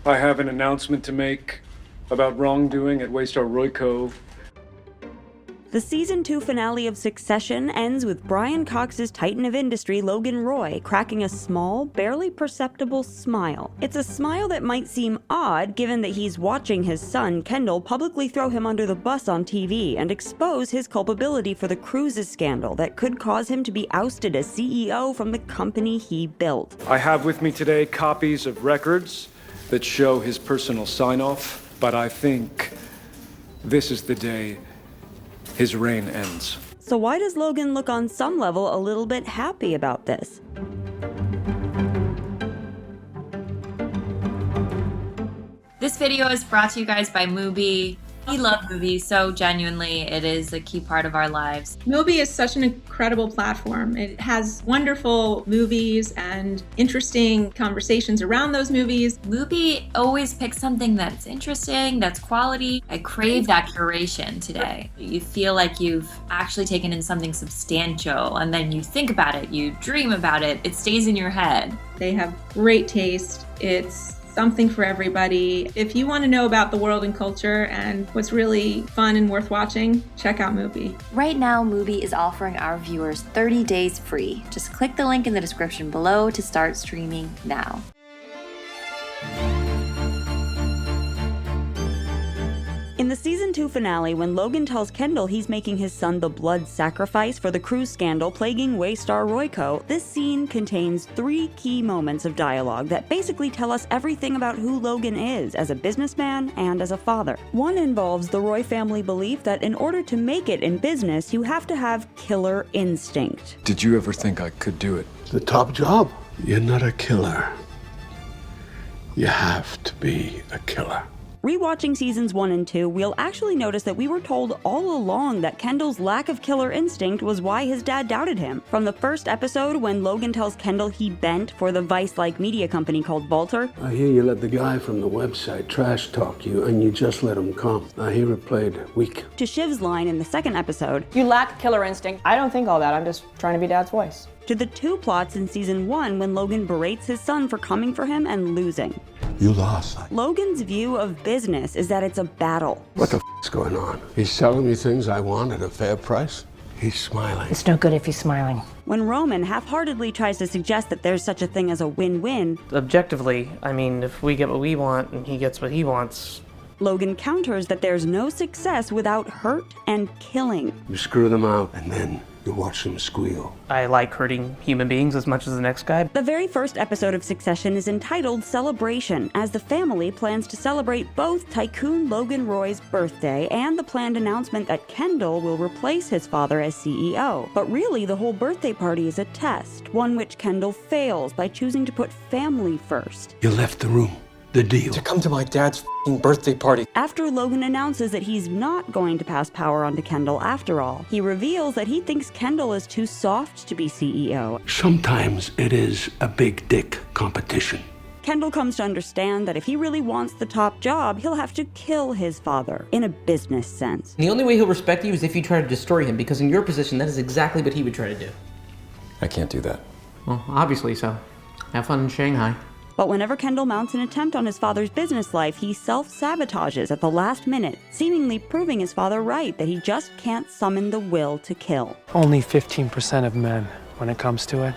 I have an announcement to make about wrongdoing at Waystar Royco. The season 2 finale of Succession ends with Brian Cox's titan of industry, Logan Roy, cracking a small, barely perceptible smile. It's a smile that might seem odd given that he's watching his son, Kendall, publicly throw him under the bus on TV and expose his culpability for the cruises scandal that could cause him to be ousted as CEO from the company he built. I have with me today copies of records that show his personal sign-off, but I think this is the day his reign ends. So why does Logan look on some level a little bit happy about this? This video is brought to you guys by Mubi. We love movies, so genuinely it is a key part of our lives. Mubi is such an incredible platform. It has wonderful movies and interesting conversations around those movies. Mubi always picks something that's interesting, that's quality. I crave that curation today. You feel like you've actually taken in something substantial, and then you think about it, you dream about it, it stays in your head. They have great taste. It's something for everybody. If you want to know about the world and culture and what's really fun and worth watching, check out Mubi. Right now, Mubi is offering our viewers 30 days free. Just click the link in the description below to start streaming now. In the season 2 finale, when Logan tells Kendall he's making his son the blood sacrifice for the cruise scandal plaguing Waystar Royco, this scene contains 3 key moments of dialogue that basically tell us everything about who Logan is as a businessman and as a father. One involves the Roy family belief that in order to make it in business, you have to have killer instinct. Did you ever think I could do it? The top job. You're not a killer. You have to be a killer. Rewatching seasons 1 and 2, we'll actually notice that we were told all along that Kendall's lack of killer instinct was why his dad doubted him. From the first episode, when Logan tells Kendall he bent for the Vice-like media company called Vaulter. I hear you let the guy from the website trash talk you, and you just let him come. I hear it played weak. To Shiv's line in the second episode. You lack killer instinct. I don't think all that. I'm just trying to be Dad's voice. To the 2 plots in season 1 when Logan berates his son for coming for him and losing. You lost. Logan's view of business is that it's a battle. What the is going on? He's selling me things I want at a fair price. He's smiling. It's no good if he's smiling. When Roman half-heartedly tries to suggest that there's such a thing as a win-win, objectively, I mean, if we get what we want and he gets what he wants, Logan counters that there's no success without hurt and killing. You screw them out, and then you watch them squeal. I like hurting human beings as much as the next guy. The very first episode of Succession is entitled Celebration, as the family plans to celebrate both Tycoon Logan Roy's birthday and the planned announcement that Kendall will replace his father as CEO. But really, the whole birthday party is a test, one which Kendall fails by choosing to put family first. You left the room. The deal. To come to my dad's birthday party. After Logan announces that he's not going to pass power on to Kendall after all, he reveals that he thinks Kendall is too soft to be CEO. Sometimes it is a big dick competition. Kendall comes to understand that if he really wants the top job, he'll have to kill his father, in a business sense. The only way he'll respect you is if you try to destroy him, because in your position, that is exactly what he would try to do. I can't do that. Well, obviously so. Have fun in Shanghai. But whenever Kendall mounts an attempt on his father's business life, he self-sabotages at the last minute, seemingly proving his father right that he just can't summon the will to kill. Only 15% of men, when it comes to it,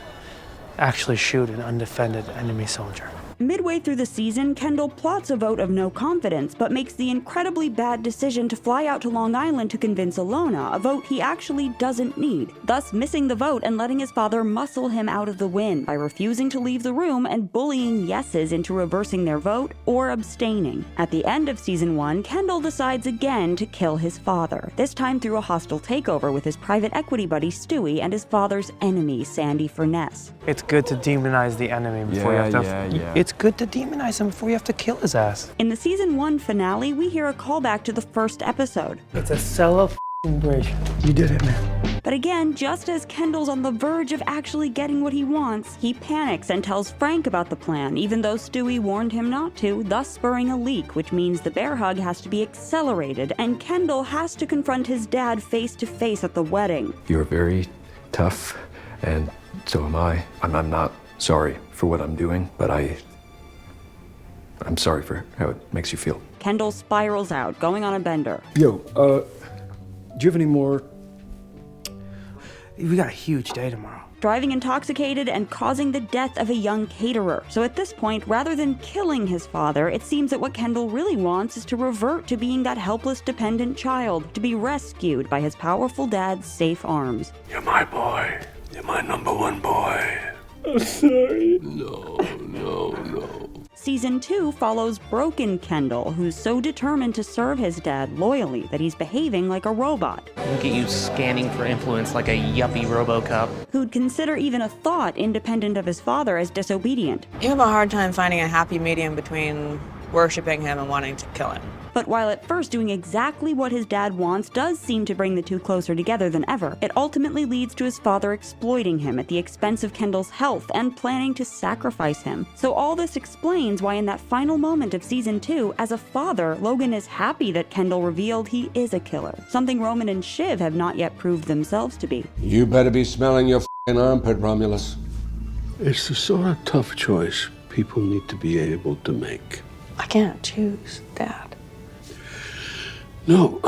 actually shoot an undefended enemy soldier. Midway through the season, Kendall plots a vote of no confidence, but makes the incredibly bad decision to fly out to Long Island to convince Ilona, a vote he actually doesn't need, thus missing the vote and letting his father muscle him out of the win by refusing to leave the room and bullying yeses into reversing their vote or abstaining. At the end of season 1, Kendall decides again to kill his father, this time through a hostile takeover with his private equity buddy Stewie and his father's enemy, Sandy Furness. It's good to demonize the enemy before you have to... It's good to demonize him before you have to kill his ass. In the season 1 finale, we hear a callback to the first episode. It's a celebration. You did it, man. But again, just as Kendall's on the verge of actually getting what he wants, he panics and tells Frank about the plan, even though Stewie warned him not to, thus spurring a leak, which means the bear hug has to be accelerated, and Kendall has to confront his dad face to face at the wedding. You're very tough, and so am I. I'm not sorry for what I'm doing, but I I'm sorry for how it makes you feel. Kendall spirals out, going on a bender. Yo, do you have any more? We got a huge day tomorrow. Driving intoxicated and causing the death of a young caterer. So at this point, rather than killing his father, it seems that what Kendall really wants is to revert to being that helpless, dependent child, to be rescued by his powerful dad's safe arms. You're my boy. You're my number one boy. I'm sorry. No. Season 2 follows broken Kendall, who's so determined to serve his dad loyally that he's behaving like a robot. Look at you scanning for influence like a yuppie RoboCop. Who'd consider even a thought independent of his father as disobedient. You have a hard time finding a happy medium between worshiping him and wanting to kill him. But while at first doing exactly what his dad wants does seem to bring the two closer together than ever, it ultimately leads to his father exploiting him at the expense of Kendall's health and planning to sacrifice him. So all this explains why in that final moment of Season 2, as a father, Logan is happy that Kendall revealed he is a killer, something Roman and Shiv have not yet proved themselves to be. You better be smelling your f***ing armpit, Romulus. It's the sort of tough choice people need to be able to make. I can't choose, Dad. No.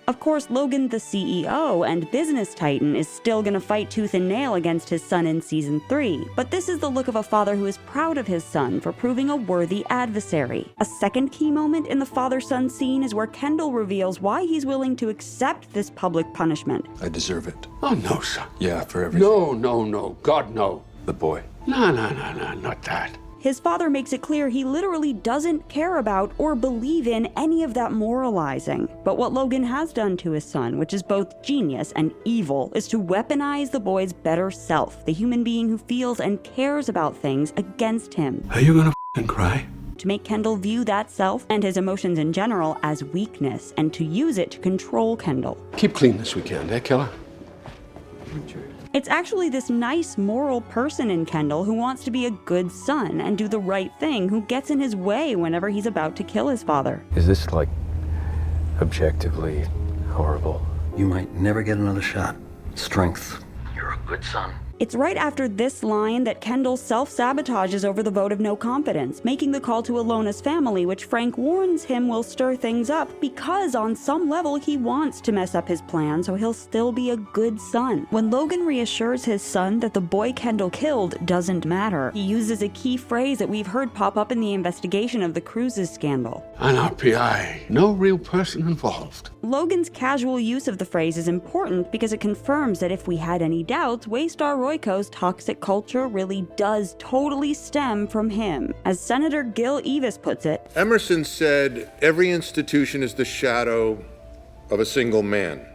Of course, Logan, the CEO and business titan, is still gonna fight tooth and nail against his son in Season 3, but this is the look of a father who is proud of his son for proving a worthy adversary. A second key moment in the father-son scene is where Kendall reveals why he's willing to accept this public punishment. I deserve it. Oh, no, son. Yeah, for everything. No. God, no. The boy. No, not that. His father makes it clear he literally doesn't care about or believe in any of that moralizing. But what Logan has done to his son, which is both genius and evil, is to weaponize the boy's better self, the human being who feels and cares about things, against him. Are you gonna f***ing cry? To make Kendall view that self and his emotions in general as weakness, and to use it to control Kendall. Keep clean this weekend, eh, killer? It's actually this nice, moral person in Kendall who wants to be a good son and do the right thing, who gets in his way whenever he's about to kill his father. Is this, like, objectively horrible? You might never get another shot. Strength. You're a good son. It's right after this line that Kendall self-sabotages over the vote of no confidence, making the call to Ilona's family, which Frank warns him will stir things up because on some level he wants to mess up his plan so he'll still be a good son. When Logan reassures his son that the boy Kendall killed doesn't matter, he uses a key phrase that we've heard pop up in the investigation of the Cruises scandal. An RPI. No real person involved. Logan's casual use of the phrase is important because it confirms that if we had any doubts, Waystar Royco's toxic culture really does totally stem from him. As Senator Gil Evis puts it, Emerson said, every institution is the shadow of a single man.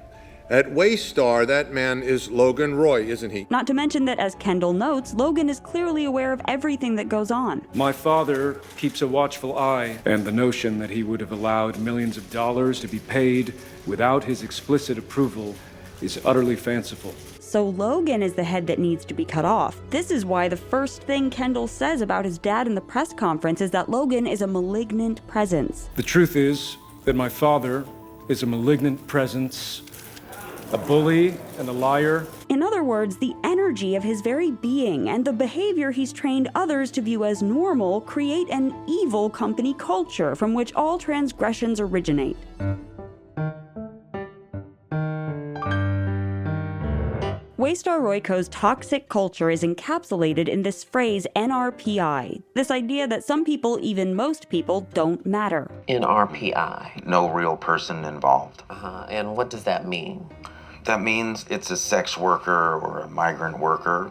At Waystar, that man is Logan Roy, isn't he? Not to mention that, as Kendall notes, Logan is clearly aware of everything that goes on. My father keeps a watchful eye, and the notion that he would have allowed millions of dollars to be paid without his explicit approval is utterly fanciful. So Logan is the head that needs to be cut off. This is why the first thing Kendall says about his dad in the press conference is that Logan is a malignant presence. The truth is that my father is a malignant presence, a bully and a liar. In other words, the energy of his very being and the behavior he's trained others to view as normal create an evil company culture from which all transgressions originate. Waystar Royco's toxic culture is encapsulated in this phrase NRPI, this idea that some people, even most people, don't matter. NRPI. No real person involved. And what does that mean? That means it's a sex worker or a migrant worker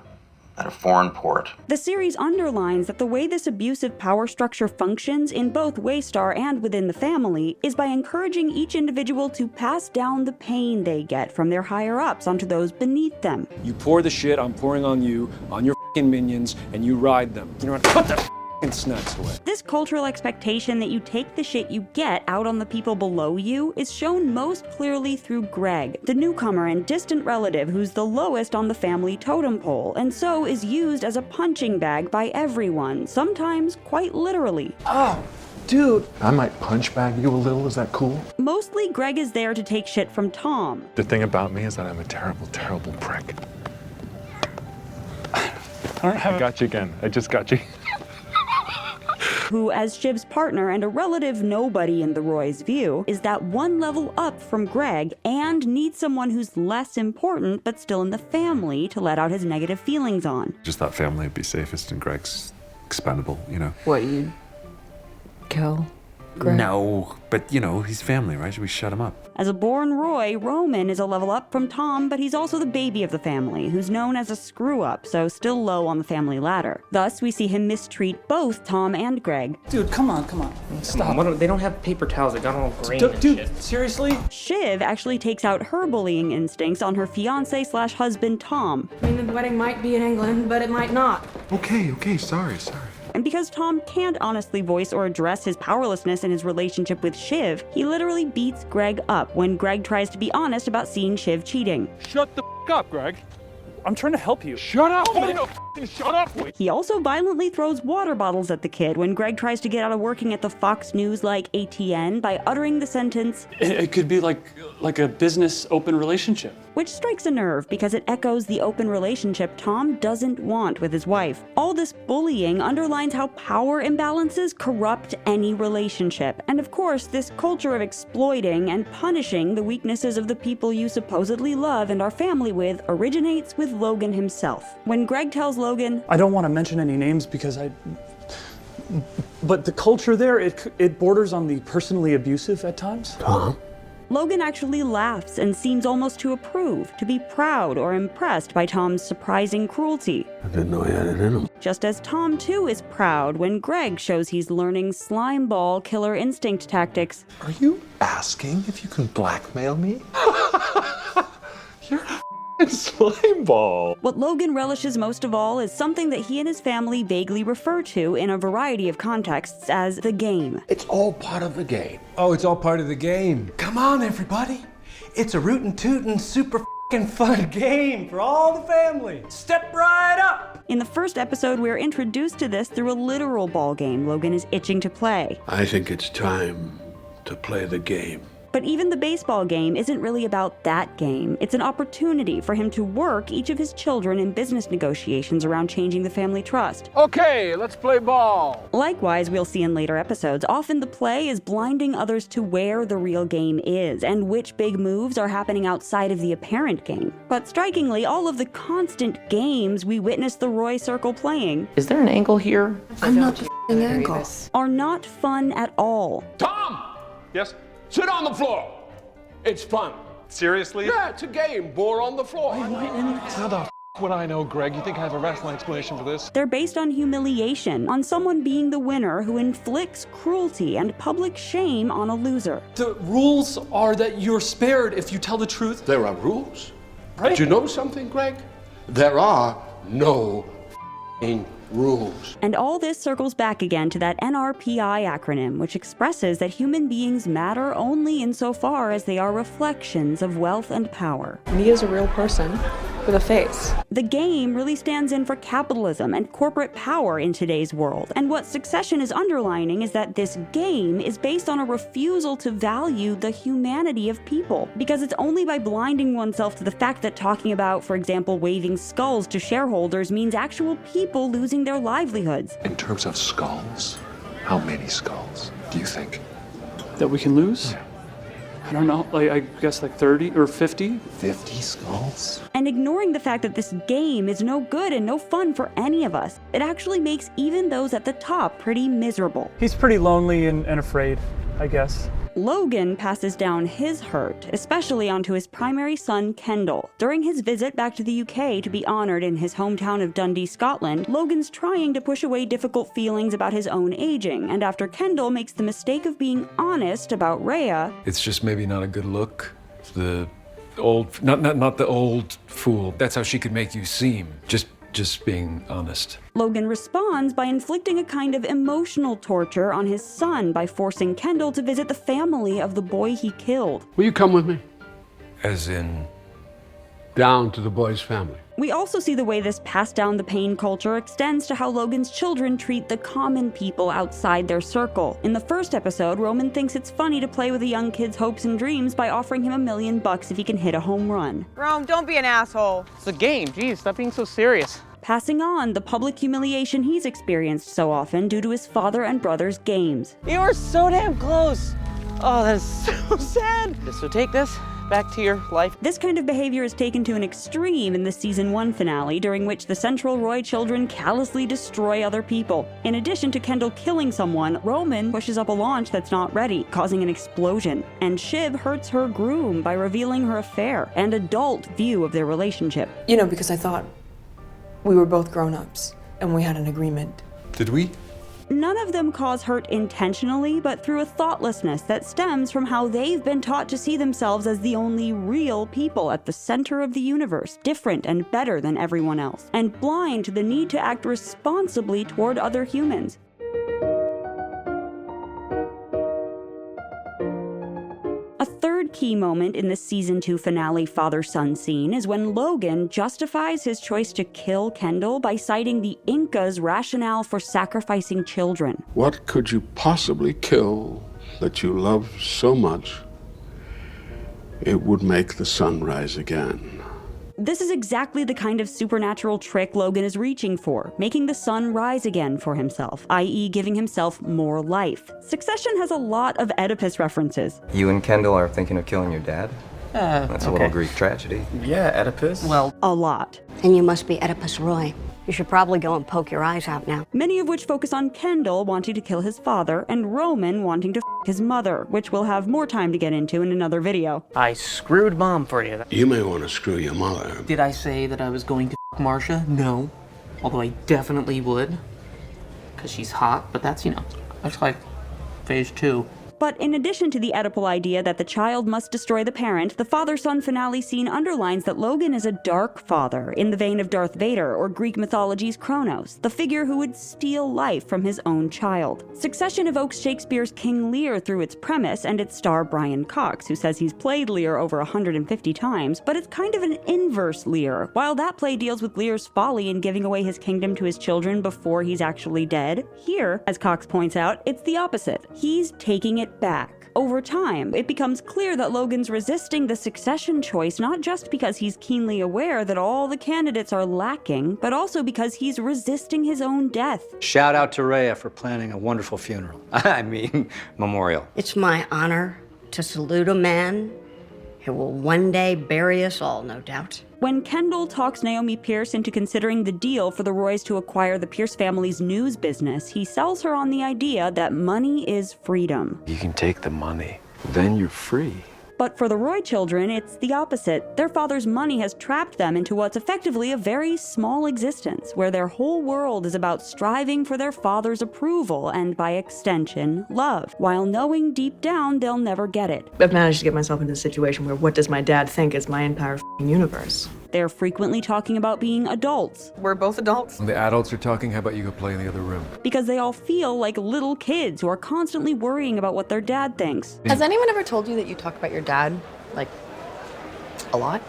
at a foreign port. The series underlines that the way this abusive power structure functions in both Waystar and within the family is by encouraging each individual to pass down the pain they get from their higher-ups onto those beneath them. You pour the shit I'm pouring on you, on your f***ing minions, and you ride them. You know what? Put the f***ing snacks away. This cultural expectation that you take the shit you get out on the people below you is shown most clearly through Greg, the newcomer and distant relative who's the lowest on the family totem pole, and so is used as a punching bag by everyone, sometimes quite literally. Oh, dude. I might punch bag you a little, is that cool? Mostly Greg is there to take shit from Tom. The thing about me is that I'm a terrible, terrible prick. I got you again. I just got you. who, as Shiv's partner and a relative nobody in the Roy's view, is that one level up from Greg and needs someone who's less important but still in the family to let out his negative feelings on. Just that family would be safest and Greg's expendable, you know? What, you kill Greg? No, but he's family, right? Should we shut him up? As a born Roy, Roman is a level up from Tom, but he's also the baby of the family, who's known as a screw-up, so still low on the family ladder. Thus, we see him mistreat both Tom and Greg. Dude, come on. Stop. They don't have paper towels. They got all green Dude, and shit. seriously? Shiv actually takes out her bullying instincts on her fiancé/husband Tom. I mean, the wedding might be in England, but it might not. Okay, sorry. And because Tom can't honestly voice or address his powerlessness in his relationship with Shiv, he literally beats Greg up when Greg tries to be honest about seeing Shiv cheating. Shut the up, Greg. I'm trying to help you. Shut up! Shut up! He also violently throws water bottles at the kid when Greg tries to get out of working at the Fox News-like ATN by uttering the sentence, It could be like a business open relationship. which strikes a nerve because it echoes the open relationship Tom doesn't want with his wife. All this bullying underlines how power imbalances corrupt any relationship. And of course, this culture of exploiting and punishing the weaknesses of the people you supposedly love and are family with originates with Logan himself. When Greg tells Logan, I don't want to mention any names because but the culture there, it borders on the personally abusive at times. Tom? Logan actually laughs and seems almost to approve, to be proud or impressed by Tom's surprising cruelty. I didn't know he had it in him. Just as Tom too is proud when Greg shows he's learning slimeball killer instinct tactics. Are you asking if you can blackmail me? You're a slime ball. What Logan relishes most of all is something that he and his family vaguely refer to in a variety of contexts as the game. It's all part of the game. Oh, it's all part of the game. Come on, everybody. It's a rootin' tootin' super f***ing fun game for all the family. Step right up. In the first episode, we are introduced to this through a literal ball game Logan is itching to play. I think it's time to play the game. But even the baseball game isn't really about that game. It's an opportunity for him to work each of his children in business negotiations around changing the family trust. Okay, let's play ball. Likewise, we'll see in later episodes, often the play is blinding others to where the real game is and which big moves are happening outside of the apparent game. But strikingly, all of the constant games we witness the Roy Circle playing Is there an angle here? I'm not the f***ing angle. are not fun at all. Tom! Yes? Sit on the floor. It's fun. Seriously? Yeah, it's a game. Bore on the floor. How the f would I know, Greg? You think I have a rational explanation for this? They're based on humiliation, on someone being the winner who inflicts cruelty and public shame on a loser. The rules are that you're spared if you tell the truth. There are rules. Right. But you know something, Greg? There are no f***ing rules. And all this circles back again to that NRPI acronym, which expresses that human beings matter only insofar as they are reflections of wealth and power. Me is a real person with a face. The game really stands in for capitalism and corporate power in today's world. And what Succession is underlining is that this game is based on a refusal to value the humanity of people. Because it's only by blinding oneself to the fact that talking about, for example, waving skulls to shareholders means actual people losing their livelihoods. In terms of skulls, how many skulls do you think? That we can lose? I don't know, I guess 30 or 50? 50 skulls? And ignoring the fact that this game is no good and no fun for any of us, it actually makes even those at the top pretty miserable. He's pretty lonely and afraid, I guess. Logan passes down his hurt, especially onto his primary son, Kendall. During his visit back to the UK to be honored in his hometown of Dundee, Scotland, Logan's trying to push away difficult feelings about his own aging, and after Kendall makes the mistake of being honest about Rhea, It's just maybe not a good look. The old, not the old fool. That's how she could make you seem. Just being honest. Logan responds by inflicting a kind of emotional torture on his son by forcing Kendall to visit the family of the boy he killed. Will you come with me? As in? Down to the boy's family. We also see the way this pass down the pain culture extends to how Logan's children treat the common people outside their circle. In the first episode, Roman thinks it's funny to play with a young kid's hopes and dreams by offering him $1 million if he can hit a home run. Rome, don't be an asshole. It's a game. Geez, stop being so serious. passing on the public humiliation he's experienced so often due to his father and brother's games. You were so damn close. Oh, that is so sad. So take this back to your life. This kind of behavior is taken to an extreme in the season 1 finale, during which the Central Roy children callously destroy other people. In addition to Kendall killing someone, Roman pushes up a launch that's not ready, causing an explosion. And Shiv hurts her groom by revealing her affair and adult view of their relationship. You know, because I thought we were both grown-ups and we had an agreement. Did we? None of them cause hurt intentionally, but through a thoughtlessness that stems from how they've been taught to see themselves as the only real people at the center of the universe, different and better than everyone else, and blind to the need to act responsibly toward other humans. A third key moment in the season 2 finale father-son scene is when Logan justifies his choice to kill Kendall by citing the Inca's rationale for sacrificing children. What could you possibly kill that you love so much it would make the sun rise again? This is exactly the kind of supernatural trick Logan is reaching for, making the sun rise again for himself, i.e. giving himself more life. Succession has a lot of Oedipus references. You and Kendall are thinking of killing your dad? That's a little Greek tragedy. Yeah, Oedipus. Well, a lot. And you must be Oedipus Roy. You should probably go and poke your eyes out now. Many of which focus on Kendall wanting to kill his father and Roman wanting to f his mother, which we'll have more time to get into in another video. I screwed Mom for you. You may want to screw your mother. Did I say that I was going to f Marcia? No. Although I definitely would. Because she's hot, but that's, that's like phase 2. But in addition to the Oedipal idea that the child must destroy the parent, the father-son finale scene underlines that Logan is a dark father, in the vein of Darth Vader or Greek mythology's Kronos, the figure who would steal life from his own child. Succession evokes Shakespeare's King Lear through its premise and its star Brian Cox, who says he's played Lear over 150 times, but it's kind of an inverse Lear. While that play deals with Lear's folly in giving away his kingdom to his children before he's actually dead, here, as Cox points out, it's the opposite. He's taking it back. Over time, it becomes clear that Logan's resisting the succession choice not just because he's keenly aware that all the candidates are lacking, but also because he's resisting his own death. Shout out to Rhea for planning a wonderful funeral. I mean, memorial. It's my honor to salute a man who will one day bury us all, no doubt. When Kendall talks Naomi Pierce into considering the deal for the Roys to acquire the Pierce family's news business, he sells her on the idea that money is freedom. You can take the money, then you're free. But for the Roy children, it's the opposite. Their father's money has trapped them into what's effectively a very small existence, where their whole world is about striving for their father's approval and, by extension, love, while knowing deep down they'll never get it. I've managed to get myself into a situation where what does my dad think is my entire universe. They're frequently talking about being adults. We're both adults. When the adults are talking, how about you go play in the other room? Because they all feel like little kids who are constantly worrying about what their dad thinks. Has anyone ever told you that you talk about your dad, like, a lot?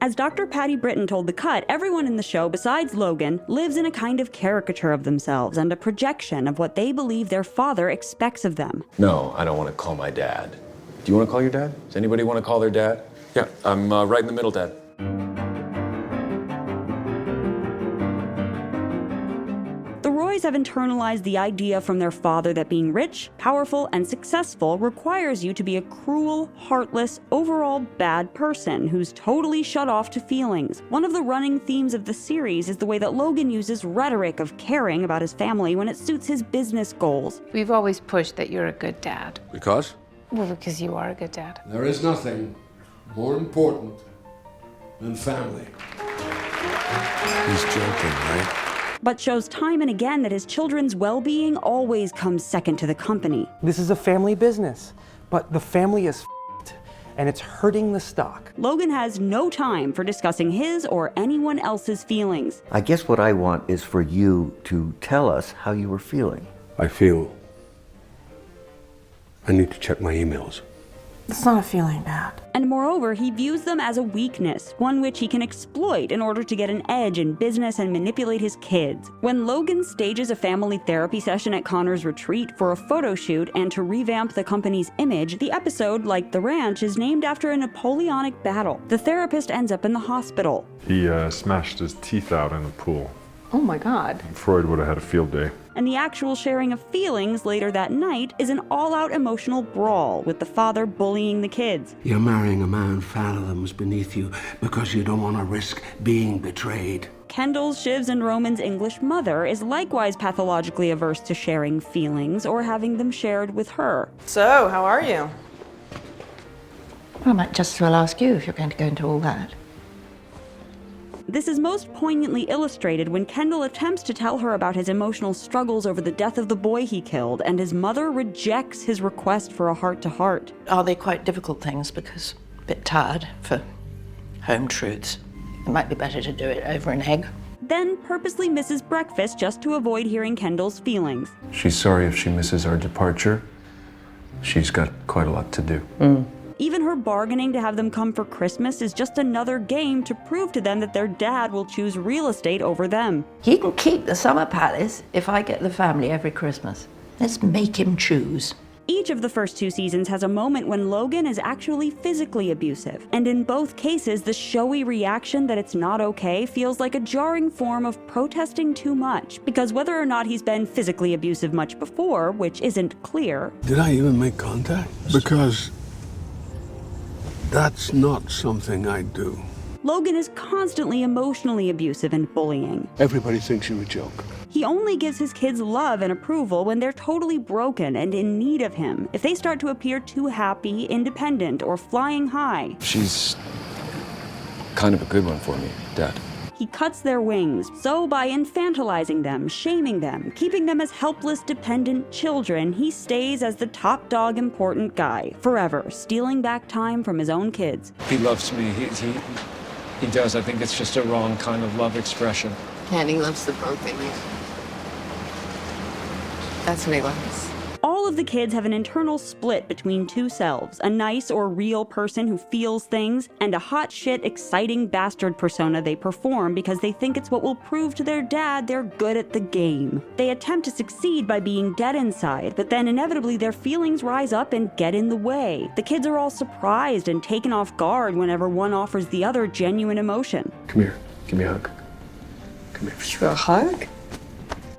As Dr. Patty Britton told The Cut, everyone in the show, besides Logan, lives in a kind of caricature of themselves and a projection of what they believe their father expects of them. No, I don't want to call my dad. Do you want to call your dad? Does anybody want to call their dad? Yeah, I'm right in the middle, Dad. The Roys have internalized the idea from their father that being rich, powerful, and successful requires you to be a cruel, heartless, overall bad person who's totally shut off to feelings. One of the running themes of the series is the way that Logan uses rhetoric of caring about his family when it suits his business goals. We've always pushed that you're a good dad. Because? Well, because you are a good dad. There is nothing more important than family. He's joking, right? But shows time and again that his children's well-being always comes second to the company. This is a family business, but the family is f***ed, and it's hurting the stock. Logan has no time for discussing his or anyone else's feelings. I guess what I want is for you to tell us how you were feeling. I feel I need to check my emails. It's not a feeling, Dad. And moreover, he views them as a weakness, one which he can exploit in order to get an edge in business and manipulate his kids. When Logan stages a family therapy session at Connor's retreat for a photo shoot and to revamp the company's image, the episode, like The Ranch, is named after a Napoleonic battle. The therapist ends up in the hospital. He smashed his teeth out in a pool. Oh my God. Freud would have had a field day. And the actual sharing of feelings later that night is an all-out emotional brawl with the father bullying the kids. You're marrying a man fathoms beneath you because you don't want to risk being betrayed. Kendall's, Shiv's, and Roman's English mother is likewise pathologically averse to sharing feelings or having them shared with her. So, how are you? I might just as well ask you if you're going to go into all that. This is most poignantly illustrated when Kendall attempts to tell her about his emotional struggles over the death of the boy he killed, and his mother rejects his request for a heart-to-heart. Are they quite difficult things? Because a bit tired for home truths. It might be better to do it over an egg. Then purposely misses breakfast just to avoid hearing Kendall's feelings. She's sorry if she misses our departure. She's got quite a lot to do. Even her bargaining to have them come for Christmas is just another game to prove to them that their dad will choose real estate over them. He can keep the summer palace if I get the family every Christmas. Let's make him choose. Each of the first 2 seasons has a moment when Logan is actually physically abusive, and in both cases, the showy reaction that it's not okay feels like a jarring form of protesting too much, because whether or not he's been physically abusive much before, which isn't clear. Did I even make contact? Because that's not something I do. Logan is constantly emotionally abusive and bullying. Everybody thinks you're a joke. He only gives his kids love and approval when they're totally broken and in need of him. If they start to appear too happy, independent, or flying high, She's kind of a good one for me, Dad. he cuts their wings. So by infantilizing them, shaming them, keeping them as helpless, dependent children, he stays as the top dog important guy, forever, stealing back time from his own kids. He loves me. He does. I think it's just a wrong kind of love expression. And he loves the broken. That's what he loves. All of the kids have an internal split between 2 selves, a nice or real person who feels things, and a hot shit, exciting bastard persona they perform because they think it's what will prove to their dad they're good at the game. They attempt to succeed by being dead inside, but then inevitably their feelings rise up and get in the way. The kids are all surprised and taken off guard whenever one offers the other genuine emotion. Come here. Give me a hug. Come here. For a hug?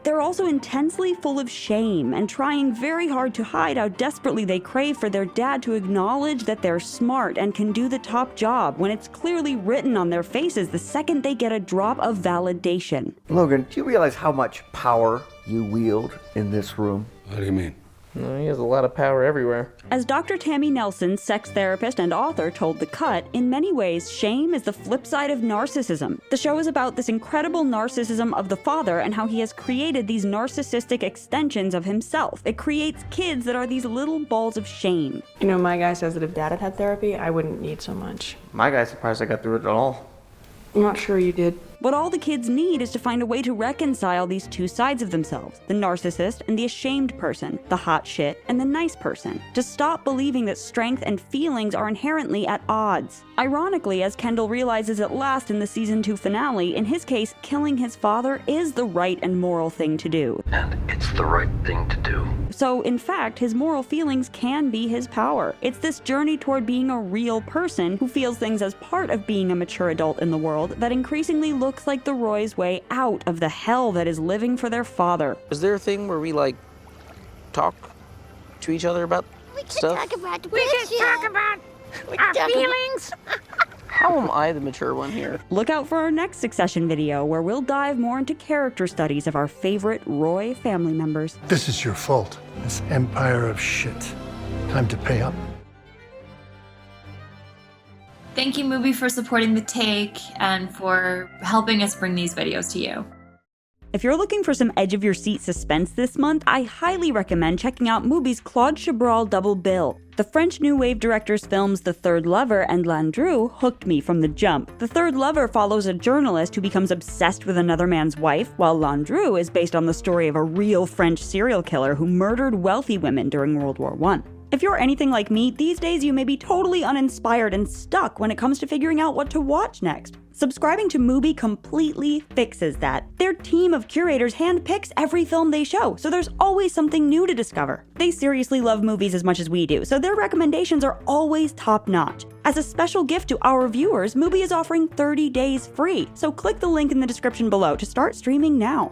They're also intensely full of shame and trying very hard to hide how desperately they crave for their dad to acknowledge that they're smart and can do the top job when it's clearly written on their faces the second they get a drop of validation. Logan, do you realize how much power you wield in this room? What do you mean? He has a lot of power everywhere. As Dr. Tammy Nelson, sex therapist and author, told The Cut, in many ways, shame is the flip side of narcissism. The show is about this incredible narcissism of the father and how he has created these narcissistic extensions of himself. It creates kids that are these little balls of shame. You know, my guy says that if Dad had had therapy, I wouldn't need so much. My guy's surprised I got through it at all. I'm not sure you did. What all the kids need is to find a way to reconcile these 2 sides of themselves, the narcissist and the ashamed person, the hot shit and the nice person, to stop believing that strength and feelings are inherently at odds. Ironically, as Kendall realizes at last in the season 2 finale, in his case, killing his father is the right and moral thing to do. And it's the right thing to do. So, in fact, his moral feelings can be his power. It's this journey toward being a real person who feels things as part of being a mature adult in the world that increasingly looks like the Roy's way out of the hell that is living for their father. Is there a thing where we, talk to each other about stuff? We can talk about our feelings. How am I the mature one here? Look out for our next Succession video, where we'll dive more into character studies of our favorite Roy family members. This is your fault. This empire of shit. Time to pay up. Thank you, Mubi, for supporting The Take and for helping us bring these videos to you. If you're looking for some edge-of-your-seat suspense this month, I highly recommend checking out Mubi's Claude Chabrol double bill. The French New Wave director's films The Third Lover and Landru hooked me from the jump. The Third Lover follows a journalist who becomes obsessed with another man's wife, while Landru is based on the story of a real French serial killer who murdered wealthy women during World War I. If you're anything like me, these days you may be totally uninspired and stuck when it comes to figuring out what to watch next. Subscribing to Mubi completely fixes that. Their team of curators handpicks every film they show, so there's always something new to discover. They seriously love movies as much as we do, so their recommendations are always top-notch. As a special gift to our viewers, Mubi is offering 30 days free, so click the link in the description below to start streaming now.